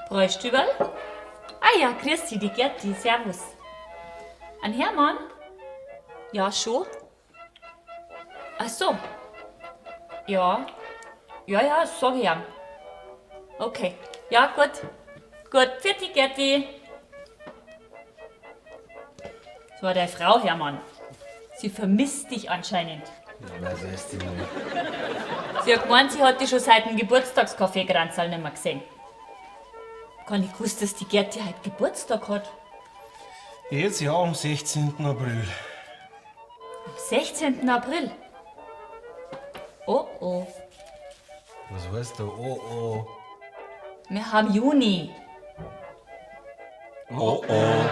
Bräustüberl? Ah ja, grüß dich, die Gerti, servus. Ein Hermann? Ja, schon. Ach so. Ja, sag ich ihm. Okay, ja, gut. Gut, für die Gerti. Das war deine Frau, Hermann. Sie vermisst dich anscheinend. Was heißt die nicht? Sie hat gemeint, sie hat dich schon seit dem Geburtstagskaffeekranzl nicht mehr gesehen. Gar nicht gewusst, dass die Gerti heute Geburtstag hat. Jetzt ja, am 16. April. Am 16. April? Oh oh. Was heißt da? Oh, oh. Wir haben Juni. Oh, oh.